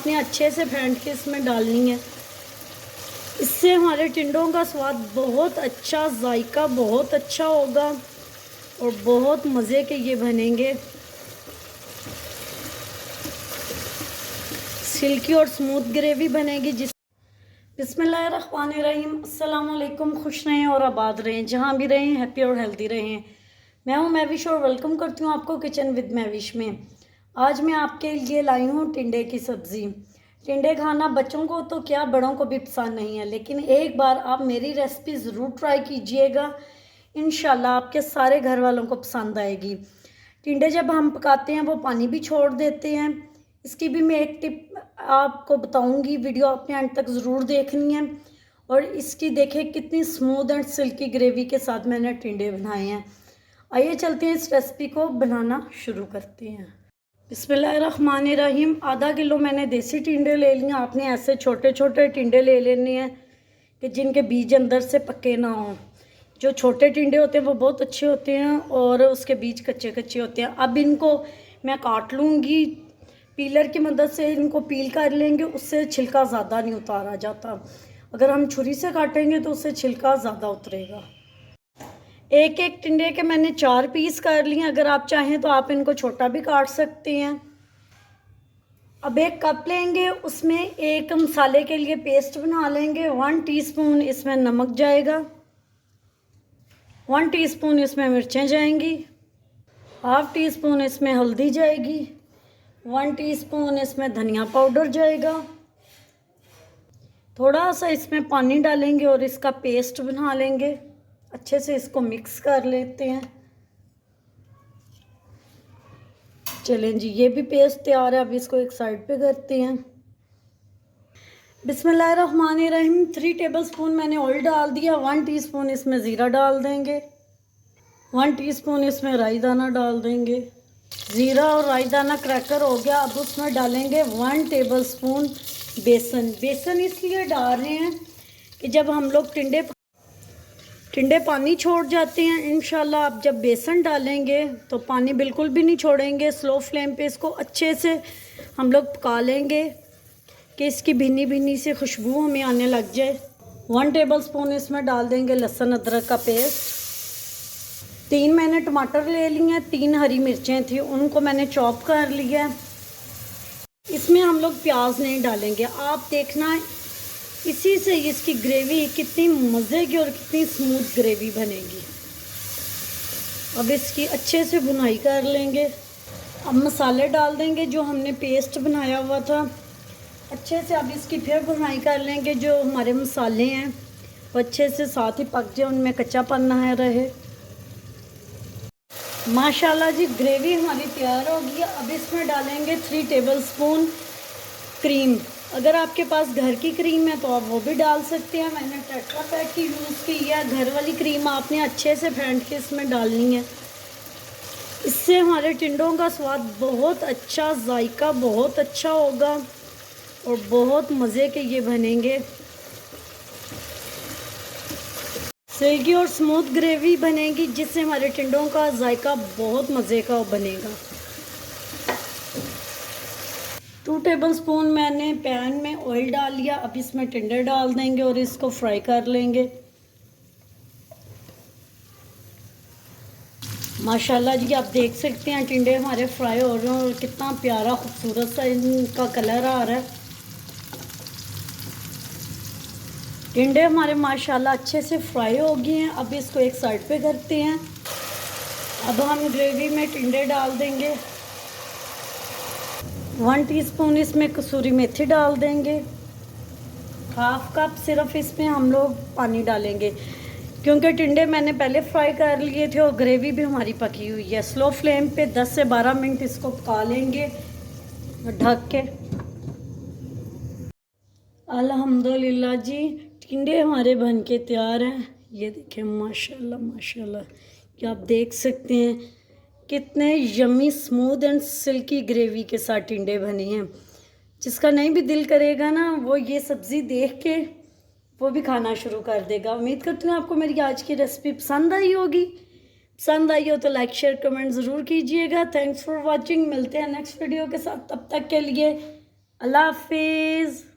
आपने अच्छे से फेंट के इसमें डालनी है। इससे हमारे टिंडों का स्वाद बहुत अच्छा, जायका बहुत अच्छा होगा और बहुत मज़े के ये बनेंगे। सिल्की और स्मूथ ग्रेवी बनेगी जिस बिस्मिल्लाहिर्रहमानिर्रहीम। अस्सलाम वालेकुम। खुश रहें और आबाद रहें, जहाँ भी रहें हैप्पी और हेल्दी रहें। मैं हूँ महविश और वेलकम करती हूँ आपको किचन विद महविश में। आज मैं आपके लिए लाई हूँ टिंडे की सब्ज़ी। टिंडे खाना बच्चों को तो क्या बड़ों को भी पसंद नहीं है, लेकिन एक बार आप मेरी रेसिपी ज़रूर ट्राई कीजिएगा, इंशाल्लाह आपके सारे घर वालों को पसंद आएगी। टिंडे जब हम पकाते हैं वो पानी भी छोड़ देते हैं। इसकी भी मैं एक टिप आपको बताऊंगी, वीडियो आपने अंत तक ज़रूर देखनी है। और इसकी देखें कितनी स्मूथ एंड सिल्की ग्रेवी के साथ मैंने टिंडे बनाए हैं। आइए चलते हैं, इस रेसिपी को बनाना शुरू करते हैं। बिस्मिल्लाहिर्रहमानिर्रहीम। आधा किलो मैंने देसी टिंडे ले लिए। आपने ऐसे छोटे छोटे टिंडे ले लेने हैं कि जिनके बीज अंदर से पके ना हों। जो छोटे टिंडे होते हैं वो बहुत अच्छे होते हैं और उसके बीज कच्चे कच्चे होते हैं। अब इनको मैं काट लूँगी पीलर की मदद से। इनको पील कर लेंगे, उससे छिलका ज़्यादा नहीं उतारा जाता। अगर हम छुरी से काटेंगे तो उससे छिलका ज़्यादा उतरेगा। एक एक टिंडे के मैंने 4 पीस कर लिए। अगर आप चाहें तो आप इनको छोटा भी काट सकते हैं। अब एक कप लेंगे, उसमें एक मसाले के लिए पेस्ट बना लेंगे। 1 टीस्पून इसमें नमक जाएगा, 1 टीस्पून इसमें मिर्चें जाएंगी, हाफ टी स्पून इसमें हल्दी जाएगी, 1 टीस्पून इसमें धनिया पाउडर जाएगा। थोड़ा सा इसमें पानी डालेंगे और इसका पेस्ट बना लेंगे। अच्छे से इसको मिक्स कर लेते हैं। चलें जी, ये भी पेस्ट तैयार है। अब इसको एक साइड पे करते हैं। बिस्मिल्लाहिर्रहमानिर्रहीम। 3 टेबलस्पून मैंने ऑयल डाल दिया। 1 टीस्पून इसमें ज़ीरा डाल देंगे, 1 टीस्पून इसमें राई दाना डाल देंगे। ज़ीरा और राई दाना क्रैकर हो गया। अब उसमें डालेंगे 1 टेबलस्पून बेसन। बेसन इसलिए डाल रहे हैं कि जब हम लोग टिंडे पानी छोड़ जाते हैं, इंशाल्लाह आप जब बेसन डालेंगे तो पानी बिल्कुल भी नहीं छोड़ेंगे। स्लो फ्लेम पे इसको अच्छे से हम लोग पका लेंगे कि इसकी भीनी भीनी सी खुशबू हमें आने लग जाए। 1 टेबलस्पून इसमें डाल देंगे लहसुन अदरक का पेस्ट। 3 मैंने टमाटर ले लिए हैं, 3 हरी मिर्चें थी, उनको मैंने चॉप कर लिया। इसमें हम लोग प्याज नहीं डालेंगे। आप देखना इसी से इसकी ग्रेवी कितनी मज़े की और कितनी स्मूथ ग्रेवी बनेगी। अब इसकी अच्छे से भुनाई कर लेंगे। अब मसाले डाल देंगे जो हमने पेस्ट बनाया हुआ था। अच्छे से अब इसकी फिर भुनाई कर लेंगे। जो हमारे मसाले हैं वो अच्छे से साथ ही पक जाए, उनमें कच्चापन ना रहे। माशाल्लाह जी, ग्रेवी हमारी तैयार हो गई। अब इसमें डालेंगे 3 टेबलस्पून क्रीम। अगर आपके पास घर की क्रीम है तो आप वो भी डाल सकते हैं। मैंने टेट्रा पैक की यूज़ की है। घर वाली क्रीम आपने अच्छे से फेंट के इसमें डालनी है। इससे हमारे टिंडों का स्वाद बहुत अच्छा, जायका बहुत अच्छा होगा और बहुत मज़े के ये बनेंगे। सिल्की और स्मूथ ग्रेवी बनेगी जिससे हमारे टिंडों का जायका बहुत मज़े का बनेगा। 2 टेबलस्पून मैंने पैन में ऑयल डाल लिया। अब इसमें टिंडे डाल देंगे और इसको फ्राई कर लेंगे। माशाल्लाह जी, आप देख सकते हैं टिंडे हमारे फ्राई हो रहे हैं और कितना प्यारा खूबसूरत सा इनका कलर आ रहा है। टिंडे हमारे माशाल्लाह अच्छे से फ्राई हो गए हैं। अब इसको एक साइड पे करते हैं। अब हम ग्रेवी में टिंडे डाल देंगे। 1 टीस्पून इसमें कसूरी मेथी डाल देंगे। हाफ कप सिर्फ इसमें हम लोग पानी डालेंगे क्योंकि टिंडे मैंने पहले फ्राई कर लिए थे और ग्रेवी भी हमारी पकी हुई है। स्लो फ्लेम पे 10 से 12 मिनट इसको पका लेंगे ढक के। अल्हम्दुलिल्लाह जी, टिंडे हमारे बन के तैयार हैं। ये देखें माशाल्लाह माशाल्लाह, कि आप देख सकते हैं कितने yummy smooth and silkie gravy के साथ टिंडे बने हैं। जिसका नहीं भी दिल करेगा ना, वो ये सब्ज़ी देख के वो भी खाना शुरू कर देगा। उम्मीद करती हूँ आपको मेरी आज की रेसिपी पसंद आई होगी। पसंद आई हो तो लाइक शेयर कमेंट ज़रूर कीजिएगा। Thanks for watching. मिलते हैं नेक्स्ट वीडियो के साथ, तब तक के लिए अल्लाह हाफिज़।